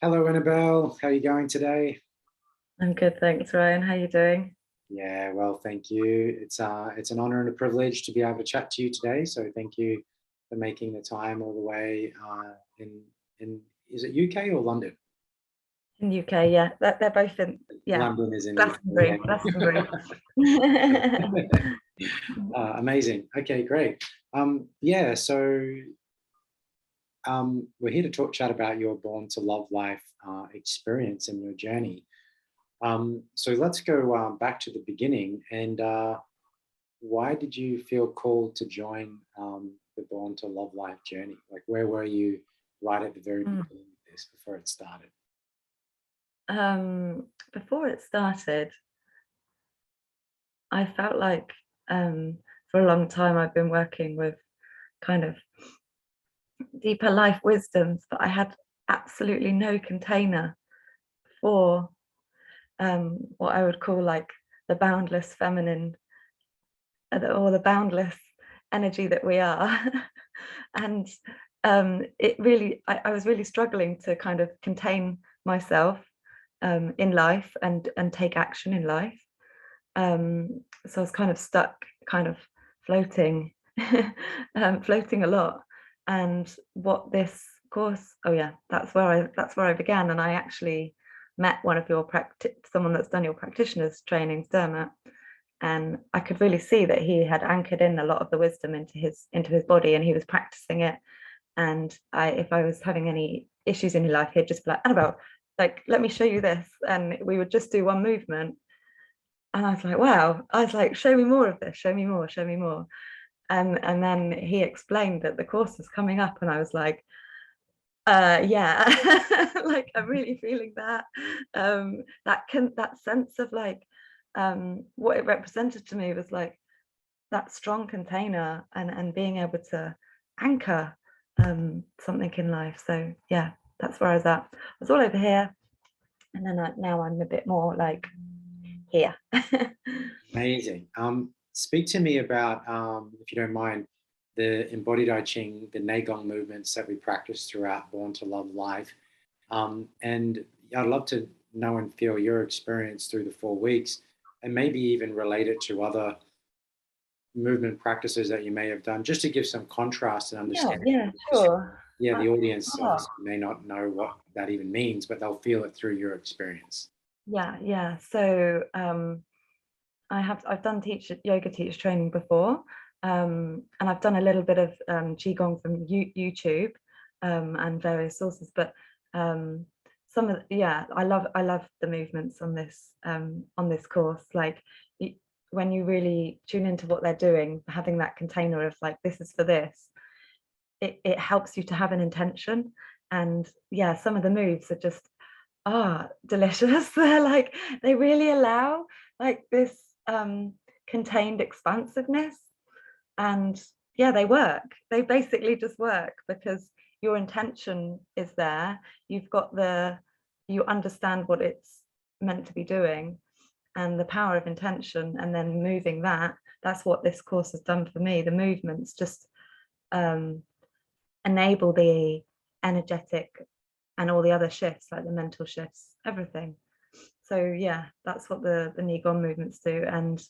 Hello, Annabel. How are you going today? I'm good, thanks, Ryan. How you doing? Yeah, well, thank you. It's an honor and a privilege to be able to chat to you today. So thank you for making the time all the way in is it UK or London? In UK, yeah. They're both in, yeah, London is in the Glastonbury, UK. Glastonbury. Amazing. Okay, great. Yeah, so we're here to chat about your Born to Love Life experience and your journey. So let's go back to the beginning and why did you feel called to join the Born to Love Life journey? Like, where were you right at the very Mm. beginning of this before it started? Before it started, I felt like for a long time I've been working with kind of deeper life wisdoms, but I had absolutely no container for what I would call like the boundless feminine or the boundless energy that we are. And it really, I was really struggling to kind of contain myself in life and take action in life. So I was kind of stuck, kind of floating, floating a lot. And what this course, oh yeah, that's where I began. And I actually met one of your someone that's done your practitioners training, Dermot, and I could really see that he had anchored in a lot of the wisdom into his body, and he was practicing it. And if I was having any issues in his life, he'd just be like, Annabel, like, let me show you this, and we would just do one movement. And I was like, wow. I was like, show me more of this, show me more, show me more. And then he explained that the course was coming up, and I was like, yeah, like I'm really feeling that. That sense of like what it represented to me was like that strong container and being able to anchor something in life. So yeah, that's where I was at. I was all over here, and then now I'm a bit more like here. Amazing. Speak to me about, if you don't mind, the embodied I Ching, the Neigong movements that we practice throughout Born to Love Life. And I'd love to know and feel your experience through the 4 weeks and maybe even relate it to other movement practices that you may have done, just to give some contrast and Yeah, understanding. yeah, Because, sure. yeah, the audience Oh, obviously may not know what that even means, but they'll feel it through your experience. yeah, yeah. So I've done yoga teacher training before, and I've done a little bit of qigong from YouTube and various sources. But some of yeah, I love the movements on this course. Like when you really tune into what they're doing, having that container of like this is for this, it helps you to have an intention. And yeah, some of the moves are just delicious. They're like they really allow like this contained expansiveness, and yeah, they basically just work because your intention is there. You understand what it's meant to be doing, and the power of intention, and then moving that's what this course has done for me. The movements just um enable the energetic and all the other shifts, like the mental shifts, everything. So yeah, that's what the Qigong movements do. And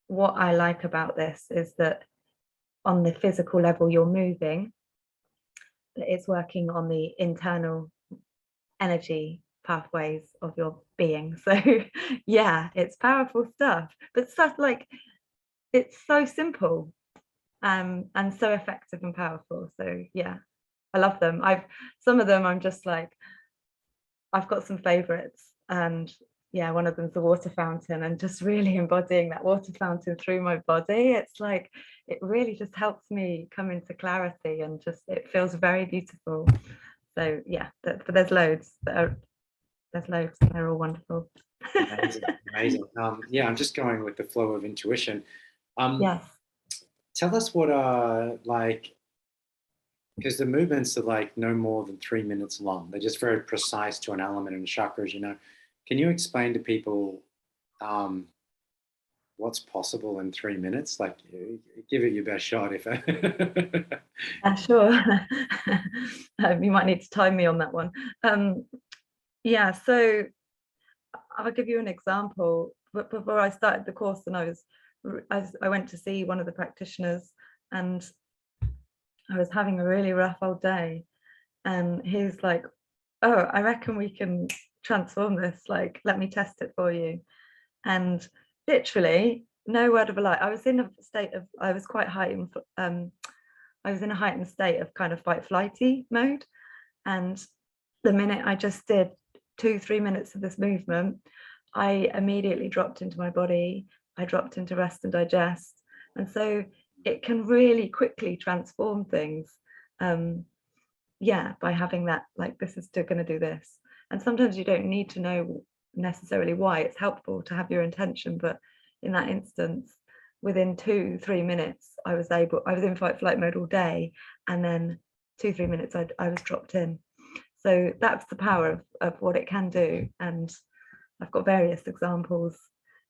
what I like about this is that on the physical level, you're moving, but it's working on the internal energy pathways of your being. So yeah, it's powerful stuff, but stuff like it's so simple and so effective and powerful. So yeah, I love them. Some of them I'm just like, I've got some favorites, and yeah, one of them's the water fountain, and just really embodying that water fountain through my body. It's like it really just helps me come into clarity, and just it feels very beautiful. So yeah, but there's loads there's loads. They're all wonderful. Amazing, amazing. Yeah, I'm just going with the flow of intuition. Um, Yes. Tell us what like, because the movements are like no more than 3 minutes long. They're just very precise to an element and chakras, you know. Can you explain to people um, what's possible in 3 minutes? Like, give it your best shot. If Yeah, sure. You might need to time me on that one. Yeah, so I'll give you an example. But before I started the course, and I went to see one of the practitioners, and I was having a really rough old day, and he's like, "Oh, I reckon we can transform this. Like, let me test it for you." And literally, no word of a lie. I was in a state of, I was quite heightened. I was in a heightened state of kind of fight flighty mode, and the minute I just did 2-3 minutes of this movement, I immediately dropped into my body. I dropped into rest and digest. And so it can really quickly transform things. Yeah, by having that, like, this is still going to do this. And sometimes you don't need to know necessarily why. It's helpful to have your intention, but in that instance, within 2-3 minutes, I was in fight flight mode all day, and then 2-3 minutes I was dropped in. So that's the power of what it can do. And I've got various examples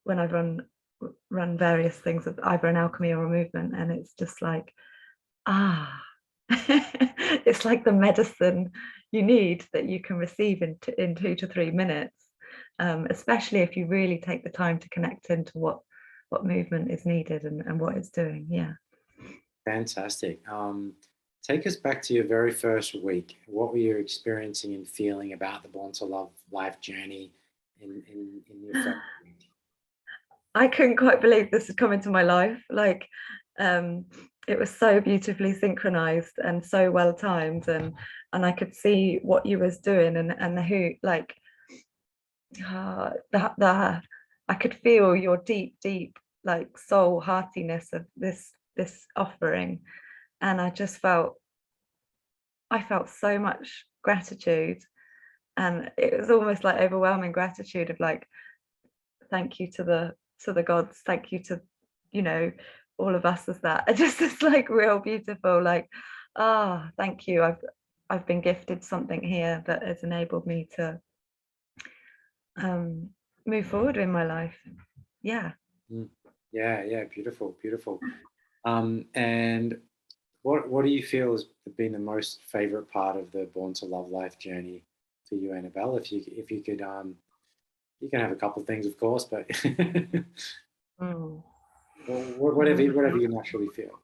when I've run various things of either an alchemy or a movement, and it's just like, it's like the medicine you need that you can receive in 2 to 3 minutes, especially if you really take the time to connect into what movement is needed and what it's doing. Yeah. Fantastic. Take us back to your very first week. What were you experiencing and feeling about the Born to Love life journey in your first week? I couldn't quite believe this had come into my life. Like, it was so beautifully synchronized and so well timed, and I could see what you was doing, and who, like, the I could feel your deep like soul heartiness of this offering, and I felt so much gratitude, and it was almost like overwhelming gratitude of like, thank you to the gods, thank you to, you know, all of us as that. It just is like real beautiful, like, thank you. I've been gifted something here that has enabled me to um move forward in my life. Yeah. Mm. Yeah, yeah, beautiful, beautiful. And what do you feel has been the most favorite part of the Born to Love life journey for you, Annabelle? If you could, you can have a couple of things, of course, but Mm. whatever you naturally feel.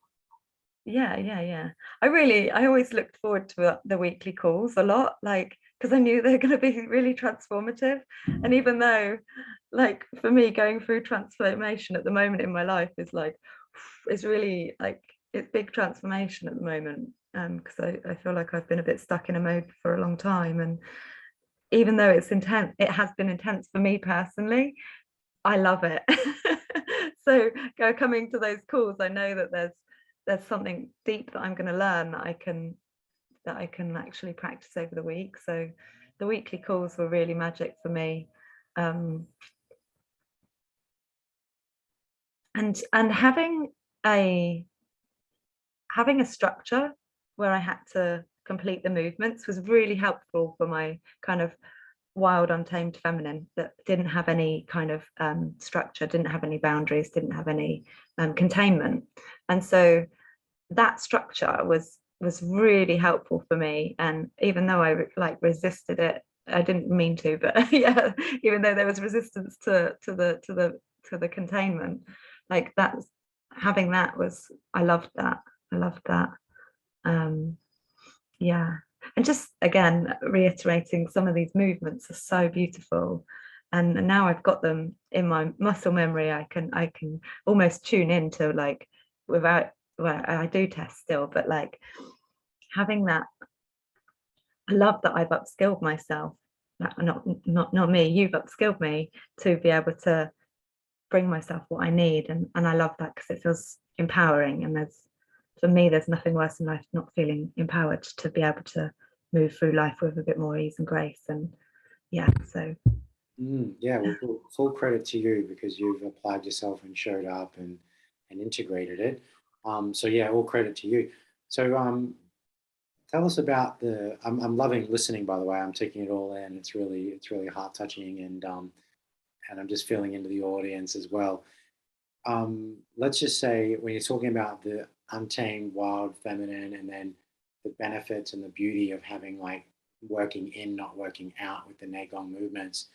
Yeah. I always looked forward to the weekly calls a lot, like, because I knew they're going to be really transformative. And even though, like, for me, going through transformation at the moment in my life is like, it's really like, it's big transformation at the moment. Because I feel like I've been a bit stuck in a mode for a long time. And even though it's intense, it has been intense for me personally. I love it. So coming to those calls, I know that there's something deep that I'm going to learn that I can actually practice over the week. So the weekly calls were really magic for me. Um, and having a structure where I had to complete the movements was really helpful for my kind of wild untamed feminine that didn't have any kind of structure, didn't have any boundaries, didn't have any containment. And so that structure was really helpful for me. And even though I like resisted it, I didn't mean to, but yeah, even though there was resistance to the containment, like, that's having that was, I loved that. I loved that. um yeah. And just again reiterating, some of these movements are so beautiful, and now I've got them in my muscle memory. I can almost tune into, like, without, well, I do test still, but like, having that, I love that I've upskilled myself. Not me, you've upskilled me to be able to bring myself what I need, and I love that because it feels empowering. And for me, there's nothing worse in life not feeling empowered to be able to move through life with a bit more ease and grace. And yeah, so Yeah, well, full credit to you because you've applied yourself and showed up and integrated it. So yeah, all credit to you. So tell us about the. I'm loving listening. By the way, I'm taking it all in. It's really heart touching, and I'm just feeling into the audience as well. Let's just say when you're talking about the untamed, wild, feminine, and then the benefits and the beauty of having like working in, not working out with the Neigong movements.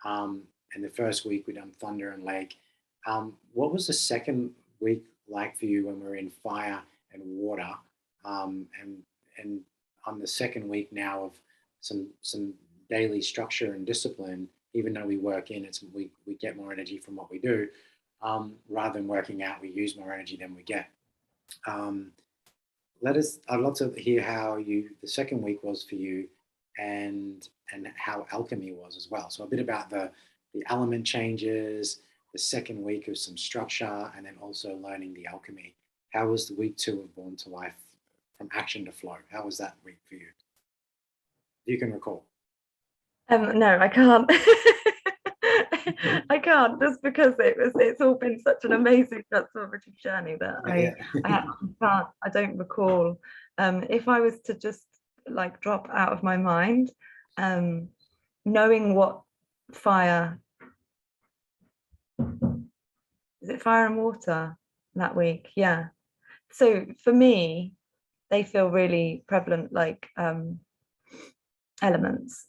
And the first week we done thunder and lake. What was the second week like for you when we were in fire and water? And on the second week now of some daily structure and discipline, even though we work in, we get more energy from what we do. Rather than working out, we use more energy than we get. I'd love to hear how the second week was for you, and how alchemy was as well. So a bit about the element changes, the second week of some structure, and then also learning the alchemy. How was the week 2 of Born to Life from action to flow? How was that week for you? If you can recall. No, I can't. I can't, just because it's all been such an amazing transformative journey that I don't recall. If I was to just like drop out of my mind, knowing what fire, is it fire and water that week? Yeah. So for me, they feel really prevalent, like elements,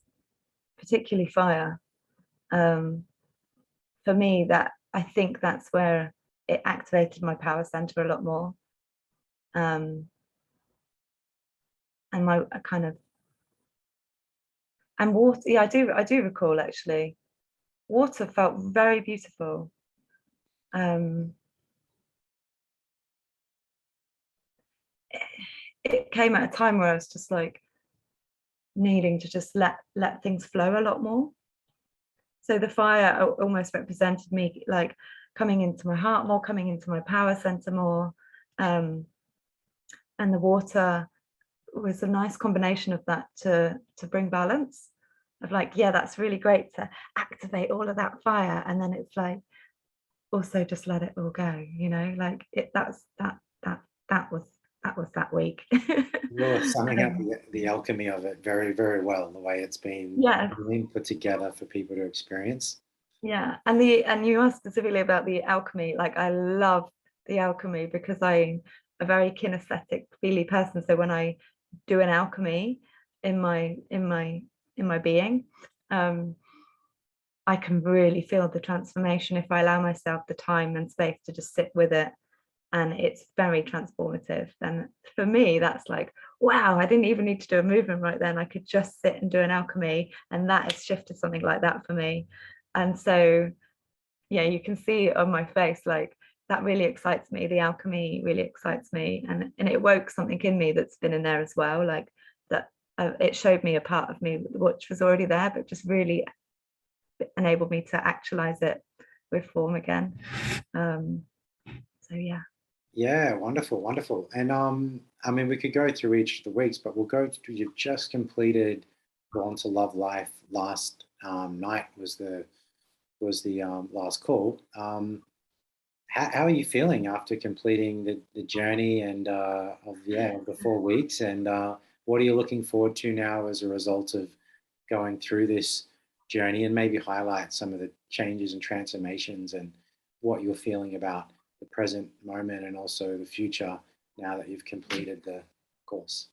particularly fire. For me, that I think that's where it activated my power center a lot more. And my kind of, and water, yeah, I do recall actually. Water felt very beautiful. It came at a time where I was just like needing to just let things flow a lot more. So the fire almost represented me like coming into my heart more, coming into my power center more. And the water was a nice combination of that to bring balance, of like, yeah, that's really great to activate all of that fire, and then it's like also just let it all go, you know, like that was that week. You're summing up the alchemy of it very, very well, the way it's been put together for people to experience. Yeah, and you asked specifically about the alchemy. Like, I love the alchemy because I'm a very kinesthetic, feely person. So when I do an alchemy in my being, I can really feel the transformation if I allow myself the time and space to just sit with it. And it's very transformative. And for me, that's like, wow, I didn't even need to do a movement right then. I could just sit and do an alchemy, and that has shifted something like that for me. And so, yeah, you can see on my face, like, that really excites me. The alchemy really excites me, and it woke something in me that's been in there as well, like that. It showed me a part of me which was already there, but just really enabled me to actualize it with form again. So yeah. Yeah, wonderful, wonderful. And I mean, we could go through each of the weeks, but we'll go through. You've just completed Born to Love Life last night was the last call. How are you feeling after completing the journey and of the 4 weeks? And what are you looking forward to now as a result of going through this journey? And maybe highlight some of the changes and transformations and what you're feeling about the present moment and also the future now that you've completed the course.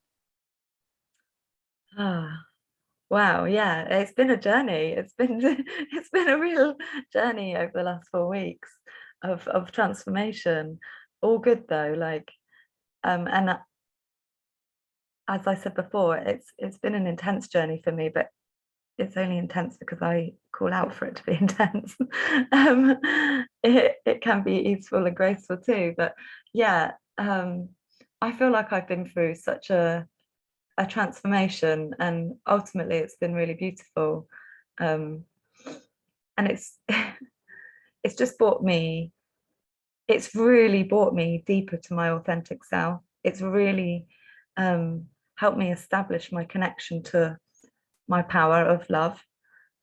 Wow, yeah, it's been a journey. It's been it's been a real journey over the last 4 weeks of transformation. All good though, like and as I said before, it's been an intense journey for me, but it's only intense because I call out for it to be intense. It can be easeful and graceful too, but yeah, I feel like I've been through such a transformation, and ultimately it's been really beautiful. And it's it's just it's really brought me deeper to my authentic self. It's really helped me establish my connection to my power of love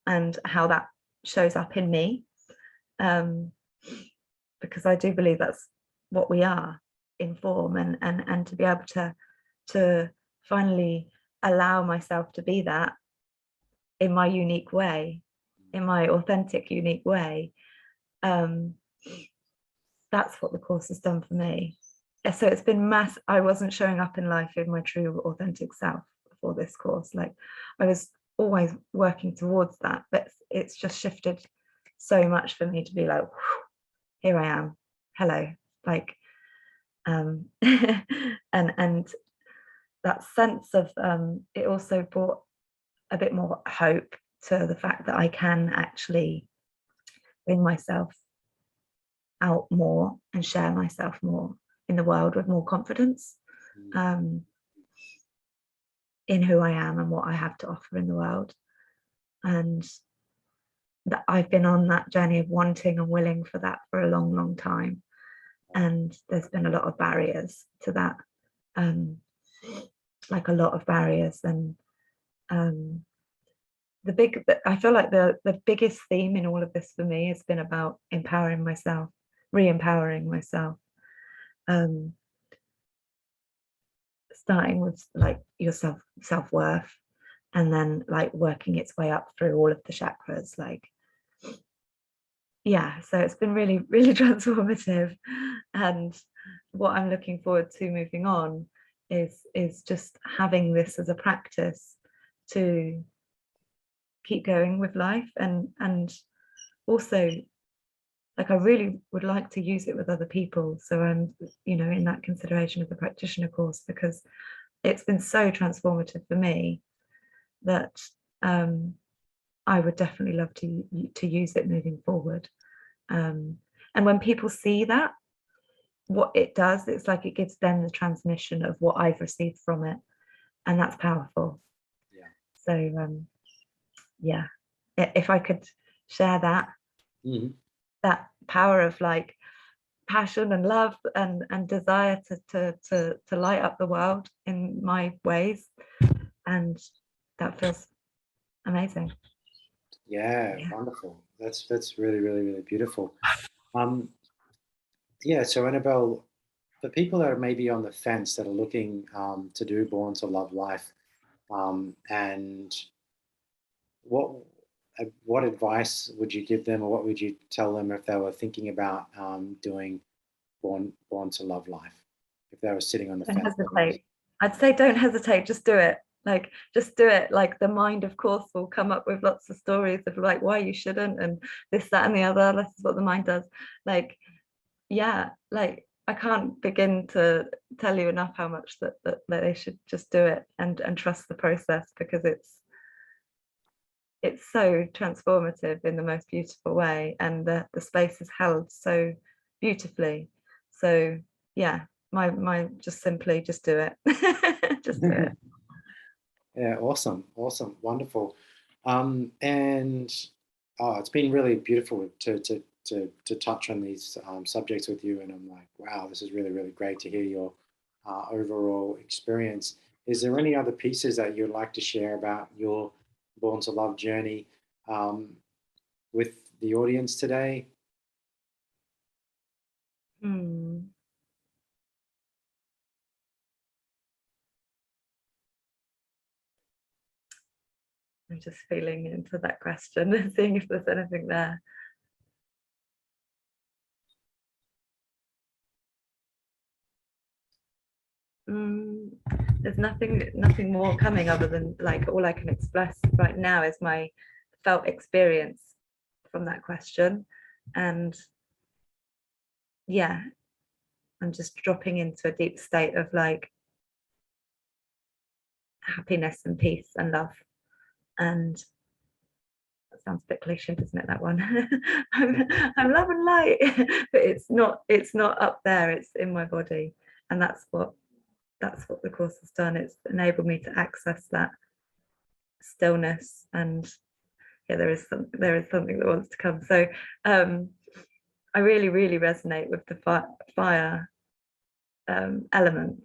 and how that shows up in me, because I do believe that's what we are in form, and to be able to finally allow myself to be that in my unique way, in my authentic unique way. That's what the course has done for me. So it's been I wasn't showing up in life in my true authentic self before this course. Like I was always working towards that, but it's just shifted so much for me to be like, here I am, hello, like and that sense of it also brought a bit more hope to the fact that I can actually bring myself out more and share myself more in the world with more confidence in who I am and what I have to offer in the world. And that I've been on that journey of wanting and willing for that for a long, long time. And there's been a lot of barriers to that, like a lot of barriers. And I feel like the biggest theme in all of this for me has been about empowering myself, re-empowering myself. Starting with like your self-worth, and then like working its way up through all of the chakras, like yeah, so it's been really, really transformative. And what I'm looking forward to moving on is just having this as a practice to keep going with life, and also like I really would like to use it with other people. So I'm, you know, in that consideration of the practitioner course, because it's been so transformative for me that I would definitely love to use it moving forward. And when people see that, what it does, it's like it gives them the transmission of what I've received from it, and that's powerful. Yeah. So yeah, if I could share that, that power of like passion and love and desire to light up the world in my ways, and that feels amazing. Yeah, wonderful. That's really, really, really beautiful. Yeah, so Annabelle, for people that are maybe on the fence that are looking to do Born to Love Life, and what advice would you give them, or what would you tell them if they were thinking about doing Born to Love Life, if they were sitting on the Don't fence? hesitate. I'd say don't hesitate, just do it. Like just do it. Like the mind of course will come up with lots of stories of like why you shouldn't, and this, that, and the other. This is what the mind does. Like yeah, like I can't begin to tell you enough how much that they should just do it and trust the process, because it's so transformative in the most beautiful way, and the space is held so beautifully. So yeah, my just simply just do it. Just do it. Yeah, awesome, wonderful, and it's been really beautiful to touch on these subjects with you, and I'm like, wow, this is really, really great to hear your overall experience. Is there any other pieces that you'd like to share about your Born to Love journey with the audience today? Hmm. I'm just feeling into that question and seeing if there's anything there. There's nothing more coming other than like all I can express right now is my felt experience from that question. And yeah, I'm just dropping into a deep state of like happiness and peace and love. And that sounds a bit cliche, doesn't it, that one? I'm love and light, but it's not up there, it's in my body. And that's what the course has done. It's enabled me to access that stillness, and yeah, there is something that wants to come. So I really, really resonate with the fire element.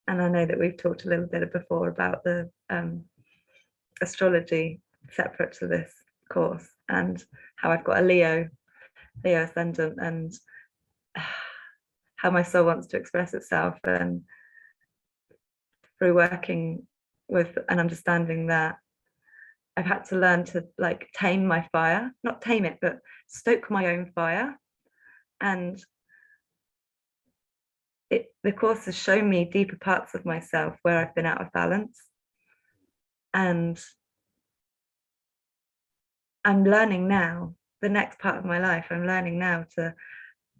And I know that we've talked a little bit before about the astrology separate to this course, and how I've got a Leo ascendant, and how my soul wants to express itself, and through working with and understanding that, I've had to learn to like tame my fire, not tame it, but stoke my own fire. And the course has shown me deeper parts of myself where I've been out of balance. And I'm learning now, the next part of my life, I'm learning now to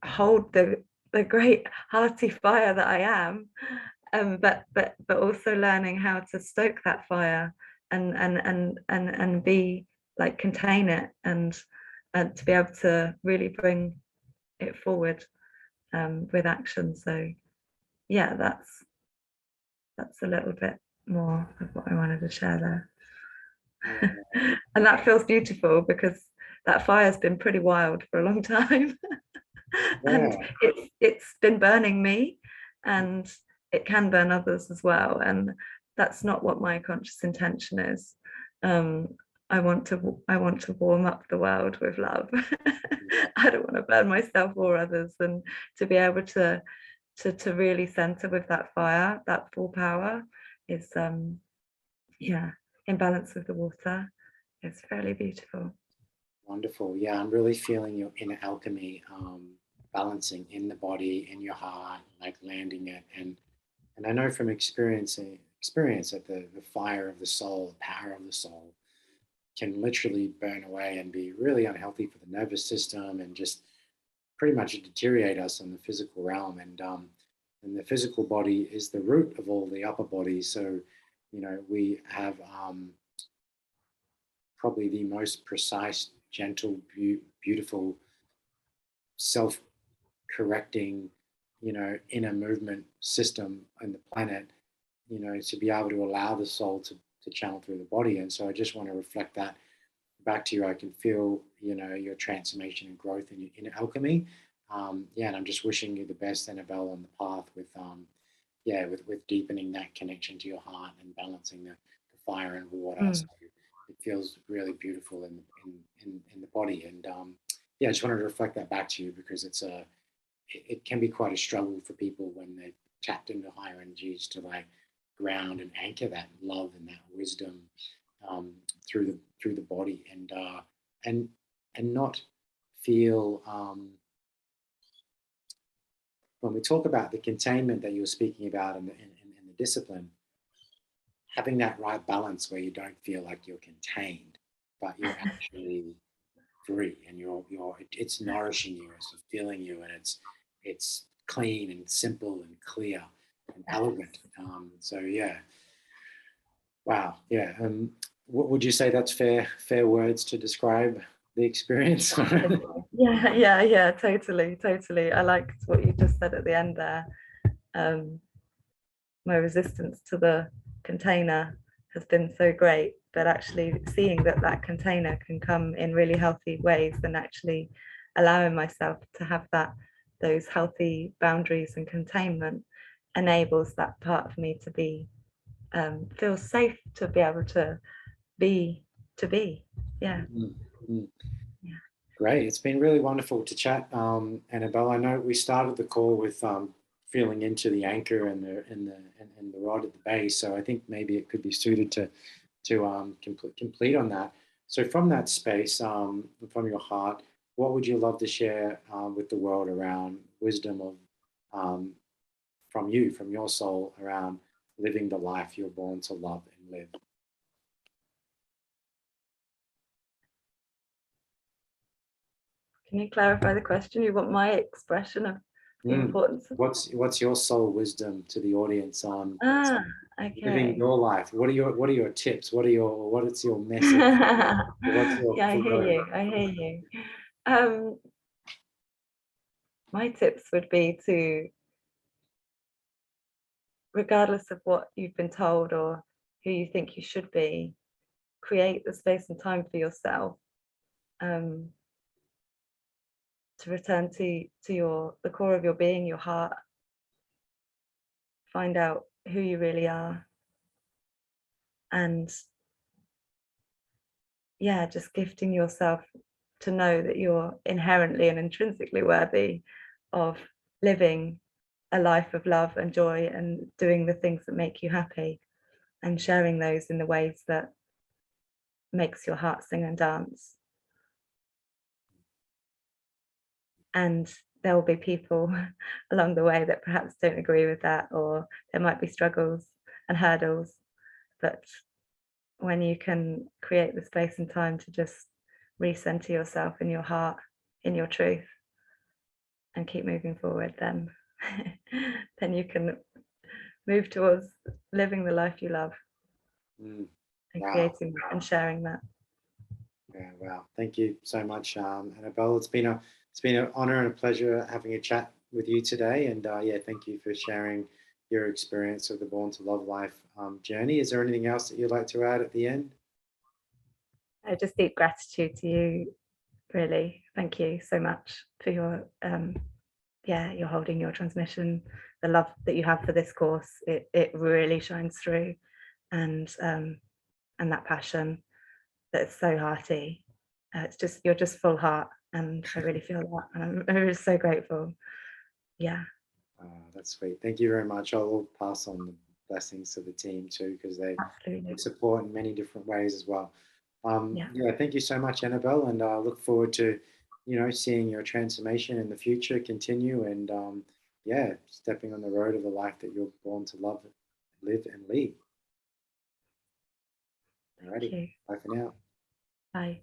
hold the great hearty fire that I am, but also learning how to stoke that fire and be like, contain it, and to be able to really bring it forward with action. So yeah, that's a little bit more of what I wanted to share there. And that feels beautiful, because that fire's been pretty wild for a long time. And it's been burning me, and it can burn others as well, and that's not what my conscious intention is. I want to warm up the world with love. I don't want to burn myself or others, and to be able to really center with that fire, that full power, is yeah, in balance with the water. It's fairly beautiful. Wonderful. Yeah, I'm really feeling your inner alchemy, balancing in the body, in your heart, like landing it. And I know from experience that the fire of the soul, the power of the soul, can literally burn away and be really unhealthy for the nervous system, and just pretty much deteriorate us in the physical realm. And the physical body is the root of all the upper bodies. So, we have probably the most precise, gentle, beautiful, self-correcting, inner movement system on the planet, to be able to allow the soul to channel through the body. And so I just want to reflect that back to you. I can feel, your transformation and growth in your inner alchemy. Yeah, and I'm just wishing you the best, Annabelle, on the path with, with deepening that connection to your heart and balancing the fire and water. So it feels really beautiful in the body. And yeah, I just wanted to reflect that back to you, because it can be quite a struggle for people when they're tapped into higher energies to like ground and anchor that love and that wisdom through the body, and not feel, when we talk about the containment that you were speaking about, and the discipline, having that right balance where you don't feel like you're contained, but you're actually free, and it's nourishing you, it's fulfilling you, and it's clean and simple and clear and elegant. So yeah, wow, yeah. What would you say, that's fair words to describe the experience? Yeah, totally. I liked what you just said at the end there. My resistance to the container has been so great, but actually seeing that container can come in really healthy ways, and actually allowing myself to have those healthy boundaries and containment enables that part of me to be feel safe, to be able to be. Yeah. Mm-hmm. Great. It's been really wonderful to chat, Annabelle. I know we started the call with feeling into the anchor and the rod at the base. So I think maybe it could be suited to complete on that. So from that space, from your heart, what would you love to share with the world around wisdom of from your soul, around living the life you're born to love and live? Can you clarify the question? You want my expression of the importance of What's your soul wisdom to the audience on okay. living your life? What are your tips? What is your message? What's your yeah, I hear you. My tips would be to, regardless of what you've been told or who you think you should be, create the space and time for yourself, to return to the core of your being, your heart. Find out who you really are, and yeah, just gifting yourself to know that you're inherently and intrinsically worthy of living a life of love and joy, and doing the things that make you happy, and sharing those in the ways that makes your heart sing and dance. And there will be people along the way that perhaps don't agree with that, or there might be struggles and hurdles, but when you can create the space and time to just recenter yourself in your heart, in your truth, and keep moving forward, then then you can move towards living the life you love Mm. and Wow. creating and sharing that. Yeah, wow. Thank you so much, Annabelle. It's been an honor and a pleasure having a chat with you today. And yeah, thank you for sharing your experience of the Born to Love Life journey. Is there anything else that you'd like to add at the end? Just deep gratitude to you, really. Thank you so much for your yeah, you're holding your transmission, the love that you have for this course. It really shines through, and that passion that's so hearty. It's just you're just full heart, and I really feel that, and I'm just so grateful. Yeah, That's sweet. Thank you very much. I'll pass on the blessings to the team too, because they absolutely. support in many different ways as well. Yeah, Yeah, thank you so much, Annabelle, and I look forward to, seeing your transformation in the future continue, and yeah, stepping on the road of the life that you're born to love, live, and lead. thank Alrighty, you. bye for now. Bye.